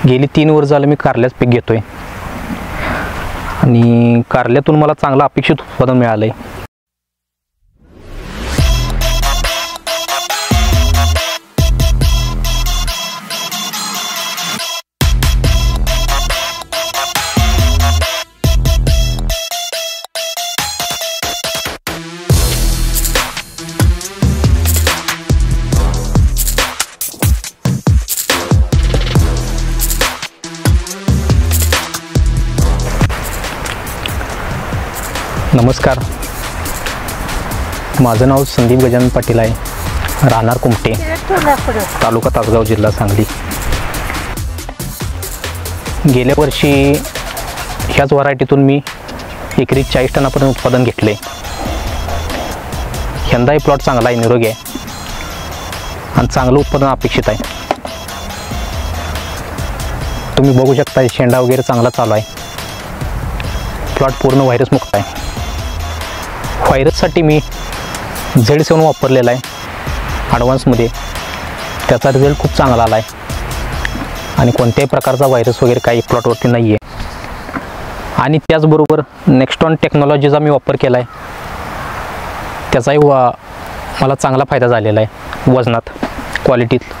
गेली 3 वर्ष झालं मी कारल्याच पीक घेतोय आणि कारल्यातून मला चांगलं अपेक्षित उत्पादन मिळालंय. नमस्कार, माझं नाव संदीप गजानन पाटील आहे. राहणार कुमटे, तालुका तासगाव, जिल्हा सांगली. गेल्या वर्षी ह्याच व्हरायटीतून मी एकरी 40 टनापर्यंत उत्पादन घेतले. यंदाही प्लॉट चांगला आहे, निरोगी आहे आणि चांगलं उत्पादन अपेक्षित आहे. तुम्ही बघू शकता शेंडा वगैरे चांगला चालू आहे. प्लॉट पूर्ण व्हायरस मुक्त आहे. व्हायरससाठी मी Z7 वापरलेला आहे ॲडव्हान्समध्ये. त्याचा रिझल्ट खूप चांगला आला आहे आणि कोणत्याही प्रकारचा व्हायरस वगैरे काही प्लॉटवरती नाही आहे. आणि त्याचबरोबर नेक्स्टॉन टेक्नॉलॉजीचा मी वापर केला आहे. त्याचाही मला चांगला फायदा झालेला आहे वजनात, क्वालिटीत.